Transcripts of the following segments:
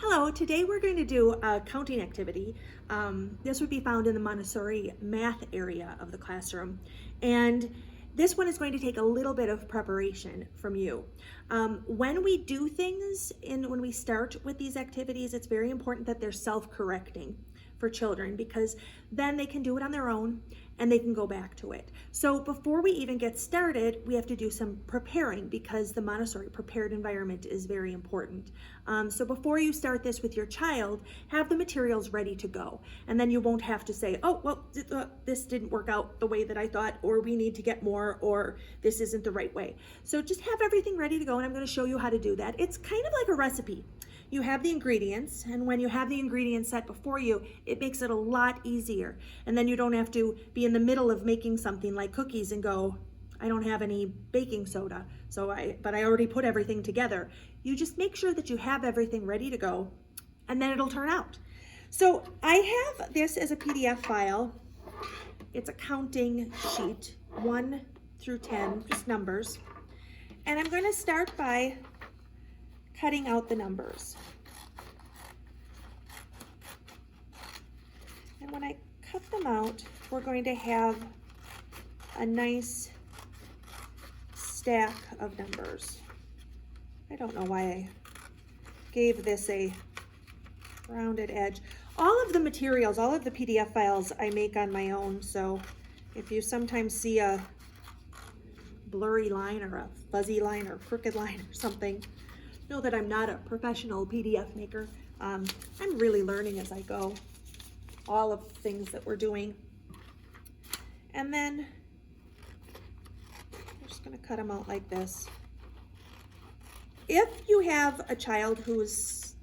Hello, today we're going to do a counting activity. This would be found in the Montessori Math area of the classroom. And this one is going to take a little bit of preparation from you. When we do things when we start with these activities, it's very important that they're self-correcting for children because then they can do it on their own and they can go back to it. So before we even get started, we have to do some preparing because the Montessori prepared environment is very important. So before you start this with your child, have the materials ready to go. And then you won't have to say, oh, well, this didn't work out the way that I thought, or we need to get more, or this isn't the right way. So just have everything ready to go, and I'm going to show you how to do that. It's kind of like a recipe. You have the ingredients, and when you have the ingredients set before you, it makes it a lot easier. And then you don't have to be in the middle of making something like cookies and go, I don't have any baking soda, but I already put everything together. You just make sure that you have everything ready to go, and then it'll turn out. So I have this as a PDF file. It's a counting sheet, 1 through 10, just numbers. And I'm going to start by cutting out the numbers. And when I cut them out, we're going to have a nice stack of numbers. I don't know why I gave this a rounded edge. All of the materials, all of the PDF files I make on my own, so if you sometimes see a blurry line or a fuzzy line or crooked line or something, know that I'm not a professional PDF maker. I'm really learning as I go, all of the things that we're doing. And then I'm just going to cut them out like this. If you have a child who's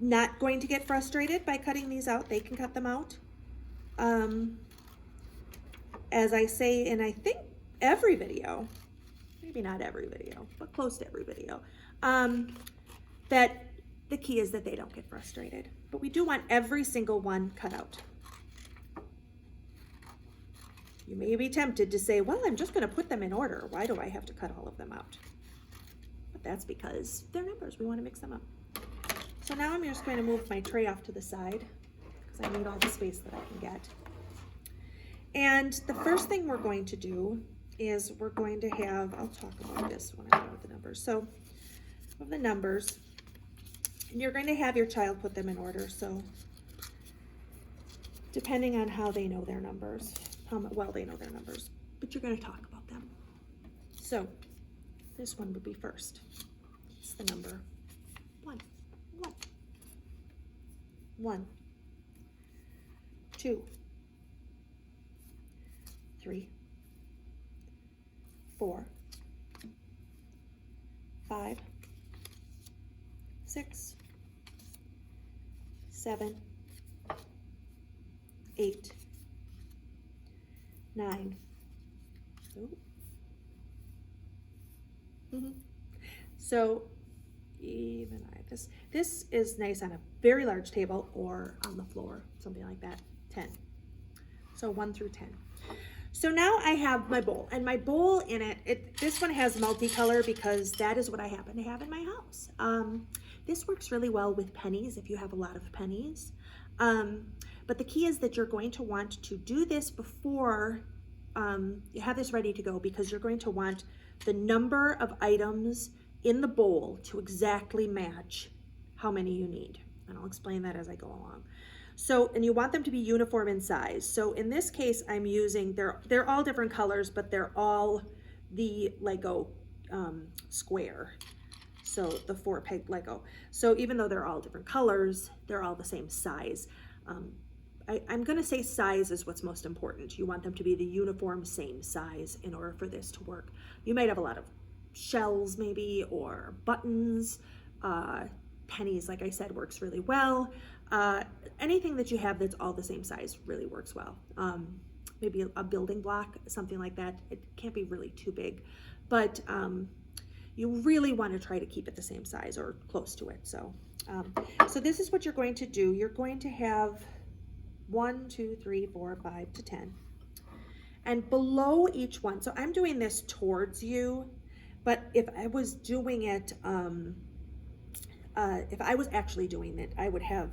not going to get frustrated by cutting these out, they can cut them out. As I say in, I think, every video, maybe not every video, but close to every video, that the key is that they don't get frustrated. But we do want every single one cut out. You may be tempted to say, well, I'm just going to put them in order. Why do I have to cut all of them out? But that's because they're numbers. We want to mix them up. So now I'm just going to move my tray off to the side because I need all the space that I can get. And the first thing we're going to do is we're going to have, I'll talk about this when I go with the numbers. So of the numbers, and you're going to have your child put them in order. So depending on how they know their numbers, how well they know their numbers, but you're going to talk about them. So this one would be first. It's the number 1, 1, 1, 2, 3, 4, 5, 6, 7, 8, 9. So even this is nice on a very large table or on the floor, something like that. 10. So 1 through 10. So now I have my bowl, and my bowl in it, this one has multicolor because that is what I happen to have in my house. This works really well with pennies if you have a lot of pennies. But the key is that you're going to want to do this before you have this ready to go, because you're going to want the number of items in the bowl to exactly match how many you need. And I'll explain that as I go along. So, and you want them to be uniform in size. So in this case, I'm using, they're all different colors, but they're all the Lego square. So the 4-peg Lego. So even though they're all different colors, they're all the same size. I'm gonna say size is what's most important. You want them to be the uniform same size in order for this to work. You might have a lot of shells maybe, or buttons. Pennies, like I said, works really well. Anything that you have that's all the same size really works well. Maybe a building block, something like that. It can't be really too big, but you really want to try to keep it the same size or close to it. So, so this is what you're going to do. You're going to have 1, 2, 3, 4, 5 to 10. And below each one, so I'm doing this towards you, but if I was doing it if I was actually doing it, I would have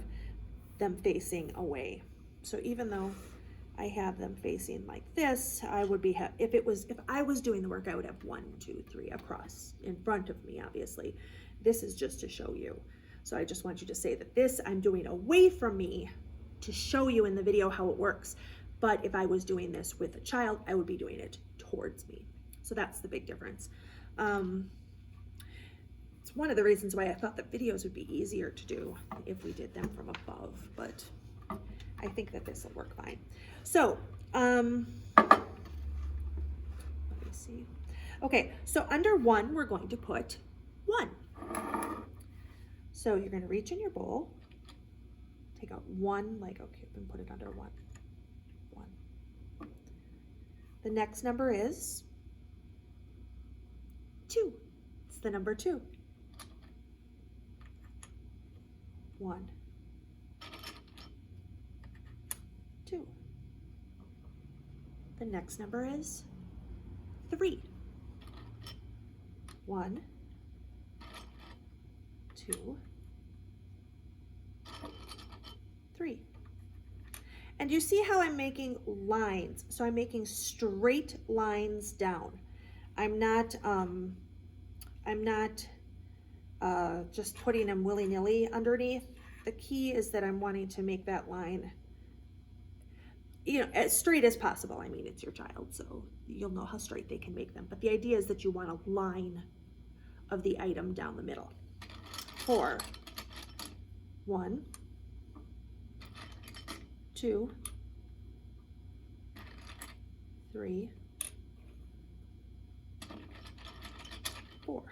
them facing away. So even though I have them facing like this, I would be, if I was doing the work, I would have 1, 2, 3 across in front of me, obviously. This is just to show you. So I just want you to say that this I'm doing away from me to show you in the video how it works. But if I was doing this with a child, I would be doing it towards me. So that's the big difference. It's one of the reasons why I thought that videos would be easier to do if we did them from above, but I think that this will work fine. So, let me see. Okay, so under 1, we're going to put 1. So you're going to reach in your bowl, take out 1 Lego cube and put it under 1. 1. The next number is 2. It's the number 2. 1, 2. The next number is 3. 1, 2, 3. And you see how I'm making lines? So I'm making straight lines down. I'm not just putting them willy-nilly underneath. The key is that I'm wanting to make that line, you know, as straight as possible. I mean, it's your child, so you'll know how straight they can make them. But the idea is that you want a line of the item down the middle. 4, 1, 2, 3, 4.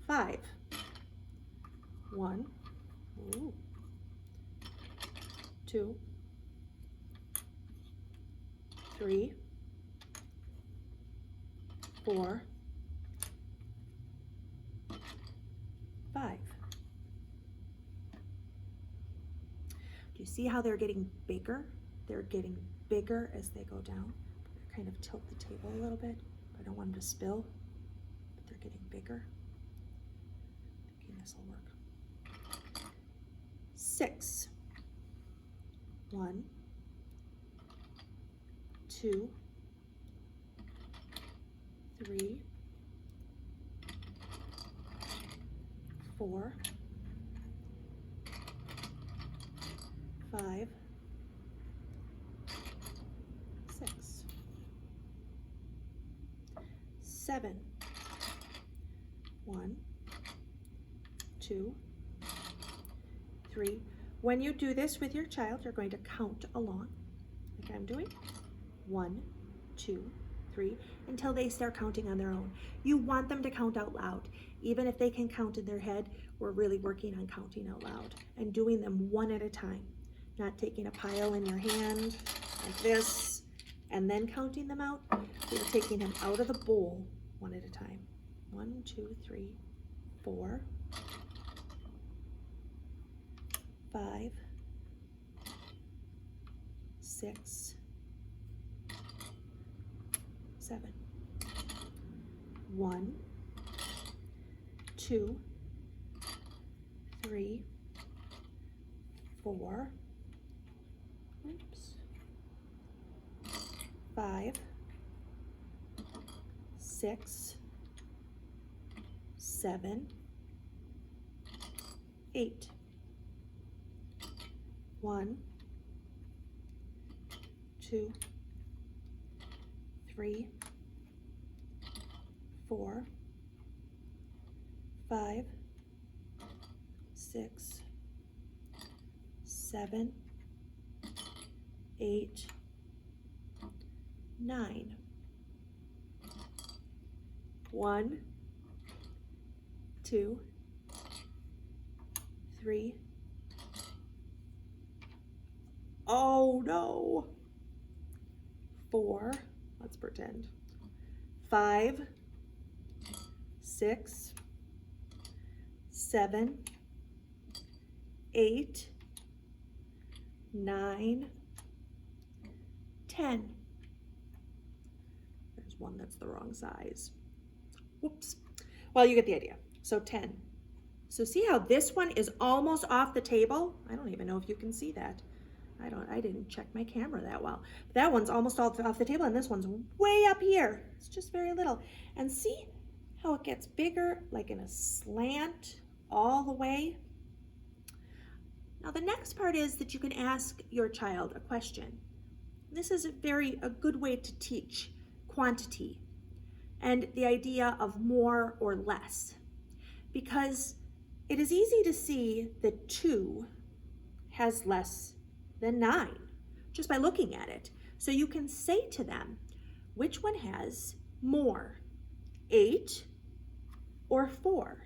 5, 1, 2, 3, 4, 5. Do you see how they're getting bigger? They're getting bigger as they go down. Kind of tilt the table a little bit. I don't want them to spill, but they're getting bigger. Thinking this will work. 6, 1, 2, 3, 4, 5, 6, 7, 1, 2, 3. When you do this with your child, you're going to count along, like I'm doing. 1, 2, 3, until they start counting on their own. You want them to count out loud. Even if they can count in their head, we're really working on counting out loud and doing them one at a time. Not taking a pile in your hand like this and then counting them out. You're taking them out of the bowl one at a time. 1, 2, 3, 4, 5, 6, 7. 1, 2, 3, 4, 5, 6, 7, 8. 1, 2, 3, 4, 5, 6, 7, 8, 9. 1, 2, 3. Oh no. 4. Let's pretend. 5, 6, 7, 8, 9, 10. There's one that's the wrong size. Whoops. Well, you get the idea. So 10. So see how this one is almost off the table? I don't even know if you can see that. I didn't check my camera that well. That one's almost all off the table, and this one's way up here. It's just very little. And see how it gets bigger, like in a slant all the way? Now the next part is that you can ask your child a question. This is a good way to teach quantity and the idea of more or less, because it is easy to see that 2 has less than 9 just by looking at it. So you can say to them, which one has more, 8 or 4?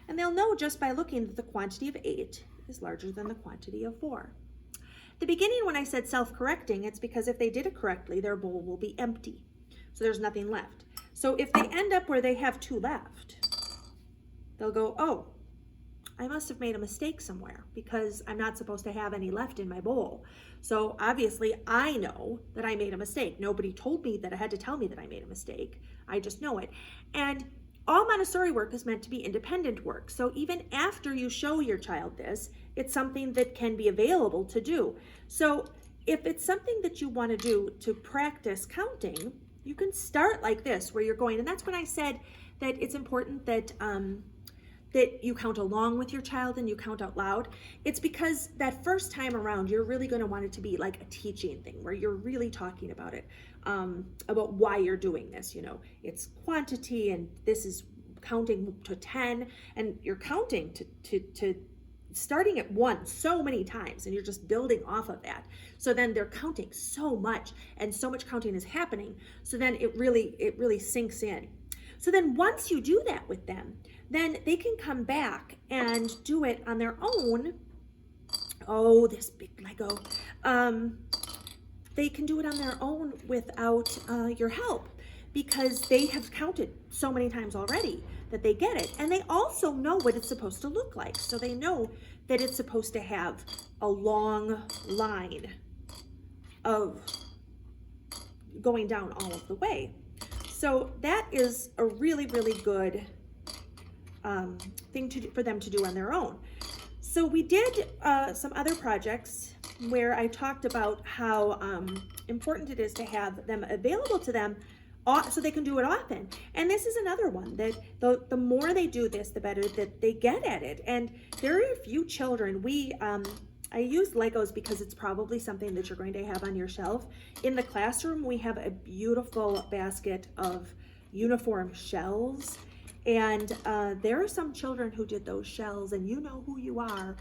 And they'll know just by looking that the quantity of 8 is larger than the quantity of 4. At the beginning, when I said self-correcting, it's because if they did it correctly, their bowl will be empty. So there's nothing left. So if they end up where they have 2 left, they'll go, oh, I must have made a mistake somewhere because I'm not supposed to have any left in my bowl. So obviously I know that I made a mistake. Nobody told me that I had to tell me that I made a mistake. I just know it. And all Montessori work is meant to be independent work. So even after you show your child this, it's something that can be available to do. So if it's something that you want to do to practice counting, you can start like this, where you're going. And that's when I said that it's important that that you count along with your child and you count out loud. It's because that first time around, you're really going to want it to be like a teaching thing where you're really talking about it, about why you're doing this. You know, it's quantity, and this is counting to 10, and you're counting to starting at 1 so many times, and you're just building off of that. So then they're counting so much, and so much counting is happening. So then it really sinks in. So then once you do that with them, then they can come back and do it on their own. Oh, this big Lego. They can do it on their own without your help, because they have counted so many times already that they get it. And they also know what it's supposed to look like. So they know that it's supposed to have a long line of going down all of the way. So that is a really, really good thing for them to do on their own. So we did some other projects where I talked about how important it is to have them available to them so they can do it often. And this is another one that the more they do this, the better that they get at it. And there are a few children. I use Legos because it's probably something that you're going to have on your shelf. In the classroom, we have a beautiful basket of uniform shells. And there are some children who did those shells, and you know who you are,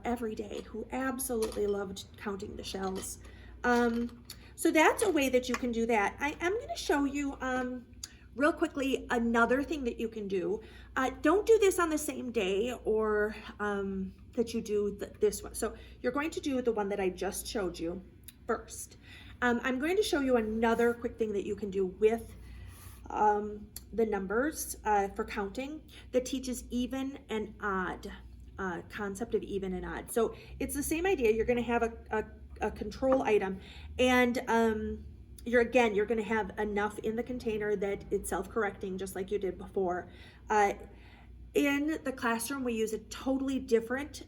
every day, who absolutely loved counting the shells. So that's a way that you can do that. I am going to show you real quickly another thing that you can do. Don't do this on the same day or that you do this one. So you're going to do the one that I just showed you first. I'm going to show you another quick thing that you can do with the numbers for counting that teaches even and odd, concept of even and odd. So it's the same idea. You're going to have a control item, and you're going to have enough in the container that it's self-correcting, just like you did before. In the classroom, we use a totally different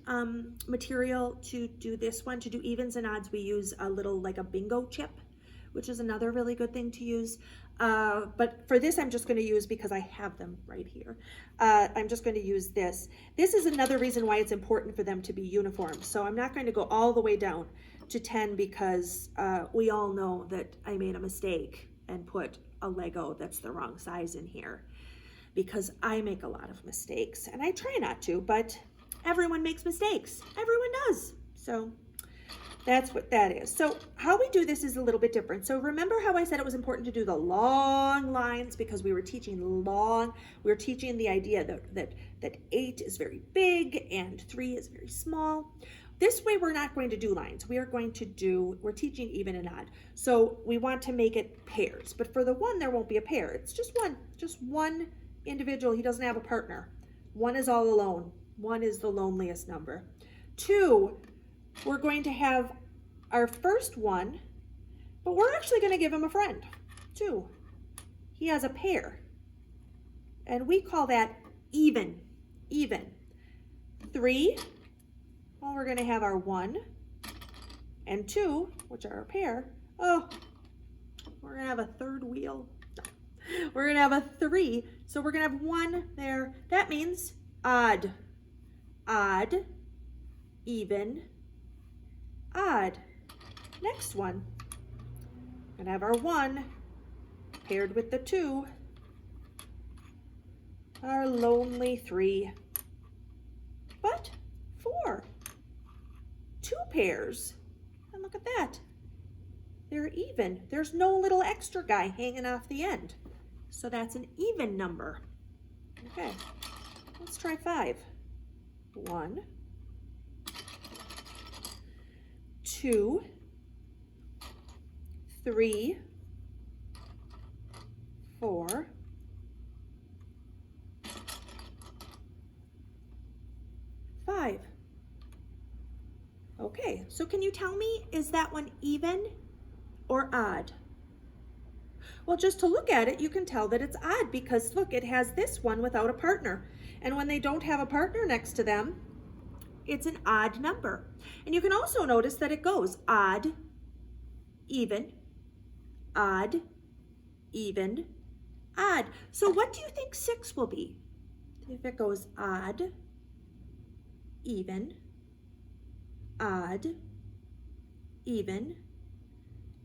material to do this one. To do evens and odds, we use like a bingo chip, which is another really good thing to use. But for this, I'm just going to use, because I have them right here, I'm just going to use this. This is another reason why it's important for them to be uniform. So I'm not going to go all the way down to 10, because we all know that I made a mistake and put a Lego that's the wrong size in here, because I make a lot of mistakes, and I try not to, but everyone makes mistakes. Everyone does. So that's what that is. So how we do this is a little bit different. So remember how I said it was important to do the long lines, because we were teaching the idea that 8 is very big and 3 is very small. This way, we're not going to do lines. We're teaching even and odd. So we want to make it pairs, but for the one, there won't be a pair. It's just one individual. He doesn't have a partner. 1 is all alone. 1 is the loneliest number. 2, we're going to have our first one, but we're actually going to give him a friend. 2, he has a pair, and we call that even. 3, well, we're gonna have our 1 and 2, which are a pair. Oh, we're gonna have a third wheel. We're gonna have a 3, so we're gonna have 1 there. That means odd, even, odd. Next one, we're gonna have our 1 paired with the 2, our lonely 3, but 4, 2 pairs, and look at that. They're even. There's no little extra guy hanging off the end. So that's an even number. Okay, let's try 5. 1, 2, 3, 4, 5. Okay, so can you tell me, is that one even or odd? Well, just to look at it, you can tell that it's odd because look, it has this one without a partner. And when they don't have a partner next to them, it's an odd number. And you can also notice that it goes odd, even, odd, even, odd. So what do you think 6 will be? If it goes odd, even, odd, even,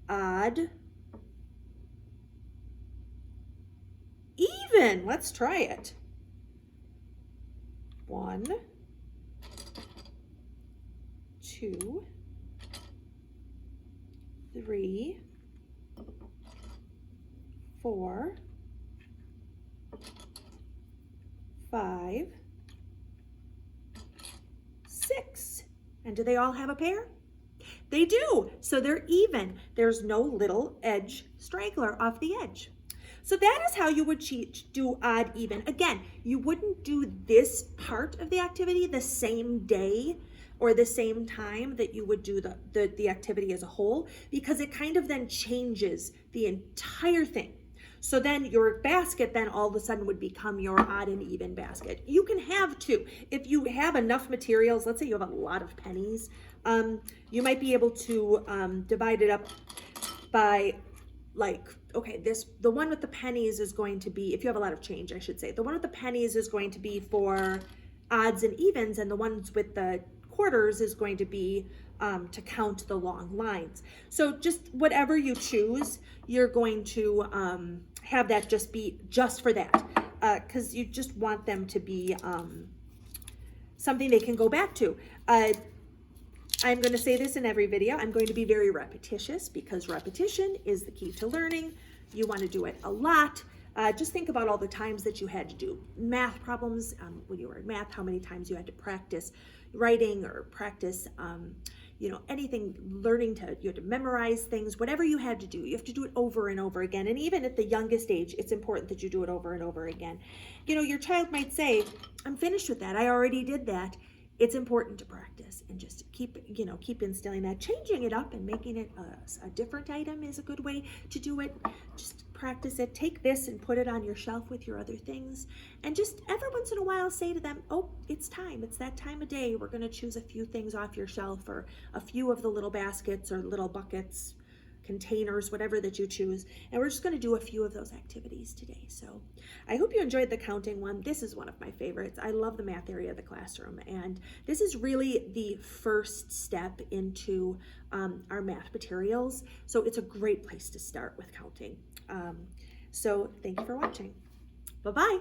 odd, even. Let's try it. 1, 2, 3, 4, 5, 6. And do they all have a pair? They do. So they're even. There's no little edge straggler off the edge. So that is how you would do odd, even. Again, you wouldn't do this part of the activity the same day or the same time that you would do the activity as a whole, because it kind of then changes the entire thing. So then your basket then all of a sudden would become your odd and even basket. You can have 2. If you have enough materials, let's say you have a lot of pennies, you might be able to divide it up by like, okay, the one with the pennies is going to be, if you have a lot of change, I should say, the one with the pennies is going to be for odds and evens, and the ones with the quarters is going to be to count the long lines. So just whatever you choose, you're going to have that just be just for that, because you just want them to be something they can go back to. I'm going to say this in every video. I'm going to be very repetitious because repetition is the key to learning. You want to do it a lot. Just think about all the times that you had to do math problems when you were in math, how many times you had to practice writing or practice, anything, you had to memorize things, whatever you had to do. You have to do it over and over again. And even at the youngest age, it's important that you do it over and over again. Your child might say, I'm finished with that. I already did that. It's important to practice and just keep instilling that. Changing it up and making it a different item is a good way to do it. Just practice it. Take this and put it on your shelf with your other things. And just every once in a while say to them, oh, it's time. It's that time of day. We're going to choose a few things off your shelf, or a few of the little baskets or little buckets, containers, whatever that you choose. And we're just going to do a few of those activities today. So I hope you enjoyed the counting one. This is one of my favorites. I love the math area of the classroom. And this is really the first step into our math materials. So it's a great place to start with counting. So thank you for watching. Bye-bye.